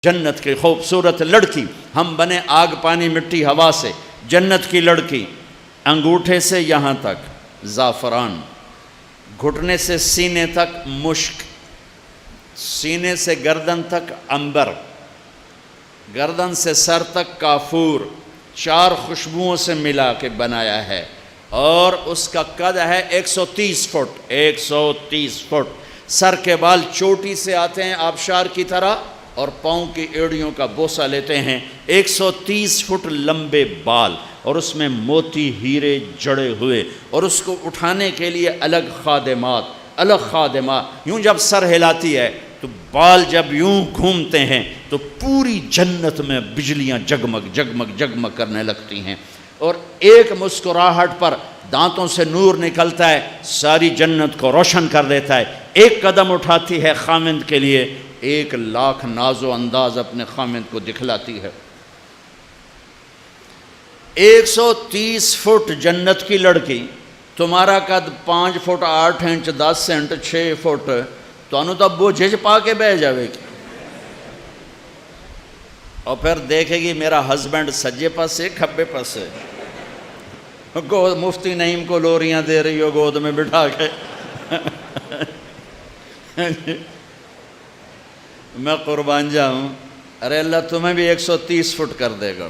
جنت کی خوبصورت لڑکی، ہم بنے آگ پانی مٹی ہوا سے، جنت کی لڑکی، انگوٹھے سے یہاں تک زعفران، گھٹنے سے سینے تک مشک، سینے سے گردن تک عنبر، گردن سے سر تک کافور، 4 خوشبوؤں سے ملا کے بنایا ہے، اور اس کا قد ہے 130 فٹ، 130 فٹ۔ سر کے بال چوٹی سے آتے ہیں آبشار کی طرح، اور پاؤں کی ایڑیوں کا بوسہ لیتے ہیں، 130 فٹ لمبے بال، اور اس میں موتی ہیرے جڑے ہوئے، اور اس کو اٹھانے کے لیے الگ خادمات، یوں جب سر ہلاتی ہے تو بال جب یوں گھومتے ہیں تو پوری جنت میں بجلیاں جگمگ جگمگ جگمگ کرنے لگتی ہیں، اور ایک مسکراہٹ پر دانتوں سے نور نکلتا ہے، ساری جنت کو روشن کر دیتا ہے۔ ایک قدم اٹھاتی ہے خامند کے لیے، 1,00,000 ناز و انداز اپنے خامند کو دکھلاتی ہے۔ 130 فٹ جنت کی لڑکی، تمہارا قد 5 فٹ 8 انچ 10 سینٹ 6 فٹ، تو انو تو بوجھے پا کے بہ جاوے گی، اور پھر دیکھے گی میرا ہسبینڈ سجے پاسے کھبے پاسے، مفتی نعیم کو لوریاں دے رہی ہو گود میں بٹھا کے۔ میں قربان جاؤں، ارے اللہ تمہیں بھی 130 فٹ کر دے گا،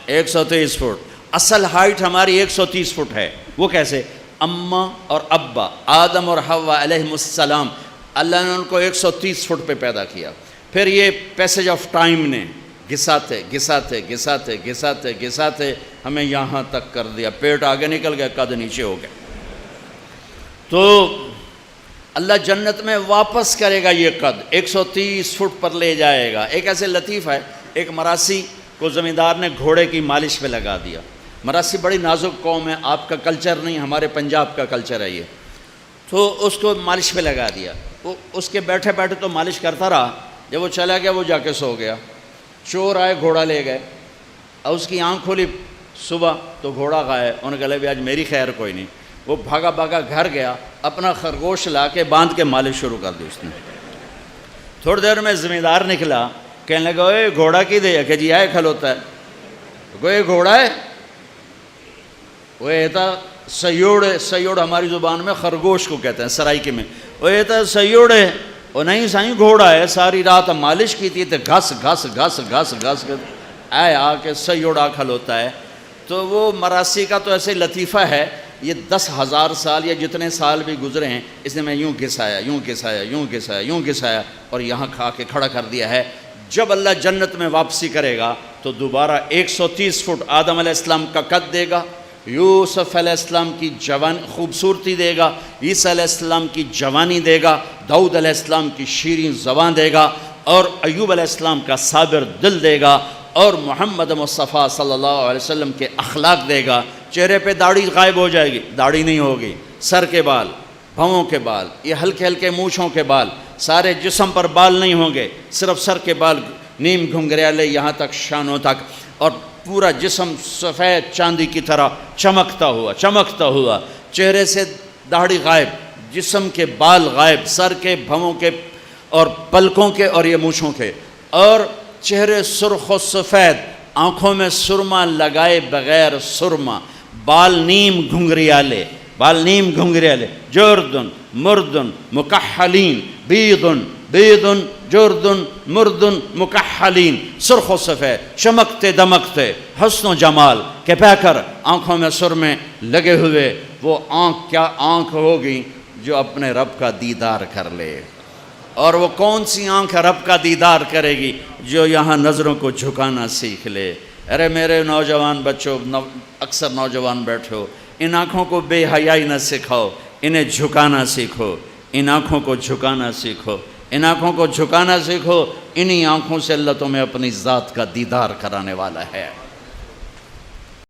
130 فٹ۔ اصل ہائٹ ہماری 130 فٹ ہے، وہ کیسے؟ اماں اور ابا آدم اور حوا علیہ السلام، اللہ نے ان کو 130 فٹ پہ پیدا کیا، پھر یہ پیسج آف ٹائم نے گھساتے گھساتے گھساتے گھساتے گھساتے ہمیں یہاں تک کر دیا، پیٹ آگے نکل گیا، قد نیچے ہو گیا۔ تو اللہ جنت میں واپس کرے گا یہ قد، 130 فٹ پر لے جائے گا۔ ایک ایسے لطیف ہے، ایک مراسی کو زمیندار نے گھوڑے کی مالش پہ لگا دیا۔ مراسی بڑی نازک قوم ہے، آپ کا کلچر نہیں، ہمارے پنجاب کا کلچر ہے یہ۔ تو اس کو مالش پہ لگا دیا، وہ اس کے بیٹھے بیٹھے تو مالش کرتا رہا، جب وہ چلا گیا وہ جا کے سو گیا۔ چور آئے، گھوڑا لے گئے، اور اس کی آنکھ کھولی صبح تو گھوڑا غائب۔ انہوں نے کہا آج میری خیر کوئی نہیں۔ وہ بھاگا بھاگا گھر گیا، اپنا خرگوش لا کے باندھ کے مالش شروع کر دی اس نے۔ تھوڑی دیر میں زمیندار نکلا، کہنے لگا اے گھوڑا کی دے کہ جی آئے کھلوتا ہے، کوئی گھوڑا ہے؟ وہ ایتا سیوڑ، سیوڑ ہماری زبان میں خرگوش کو کہتے ہیں سرائکی میں، وہ ایتا سیوڑ ہے۔ وہ نہیں سائیں گھوڑا ہے، ساری رات مالش کی تھی تو گھس گھس گھس گھس گھس آئے آ کے سیوڑا کھلوتا ہے۔ تو وہ مراسی کا تو ایسے لطیفہ ہے، یہ 10,000 سال یا جتنے سال بھی گزرے ہیں، اس نے میں یوں گھسایا یوں گھسایا یوں گھسایا یوں گھسایا اور یہاں کھا کے کھڑا کر دیا ہے۔ جب اللہ جنت میں واپسی کرے گا تو دوبارہ 130 فٹ آدم علیہ السلام کا قد دے گا، یوسف علیہ السلام کی جوان خوبصورتی دے گا، عیسیٰ علیہ السلام کی جوانی دے گا، داؤد علیہ السلام کی شیریں زبان دے گا، اور ایوب علیہ السلام کا صابر دل دے گا، اور محمد مصطفیٰ صلی اللہ علیہ وسلم کے اخلاق دے گا۔ چہرے پہ داڑھی غائب ہو جائے گی، داڑھی نہیں ہوگی، سر کے بال، بھووں کے بال، یہ ہلکے ہلکے مونچھوں کے بال، سارے جسم پر بال نہیں ہوں گے، صرف سر کے بال نیم گھنگریالے یہاں تک شانوں تک، اور پورا جسم سفید چاندی کی طرح چمکتا ہوا، چہرے سے داڑھی غائب، جسم کے بال غائب، سر کے، بھووں کے اور پلکوں کے اور یہ مونچھوں کے، اور چہرے سرخ و سفید، آنکھوں میں سرما لگائے بغیر سرما، بال نیم گھنگریالے، جردن مردن مکحلین، بیدن جردن مردن مکحلین، سرخ و سفید، چمکتے دمکتے، حسن و جمال کے پیکر، آنکھوں میں سرمے لگے ہوئے۔ وہ آنکھ کیا آنکھ ہوگی جو اپنے رب کا دیدار کر لے، اور وہ کون سی آنکھ رب کا دیدار کرے گی؟ جو یہاں نظروں کو جھکانا سیکھ لے۔ ارے میرے نوجوان بچوں، اکثر نوجوان بیٹھے ہو، ان آنکھوں کو بے حیائی نہ سکھاؤ، انہیں جھکانا سیکھو، ان آنکھوں کو جھکانا سیکھو، ان آنکھوں کو جھکانا سیکھو۔ انہی آنکھوں سے اللہ تمہیں اپنی ذات کا دیدار کرانے والا ہے۔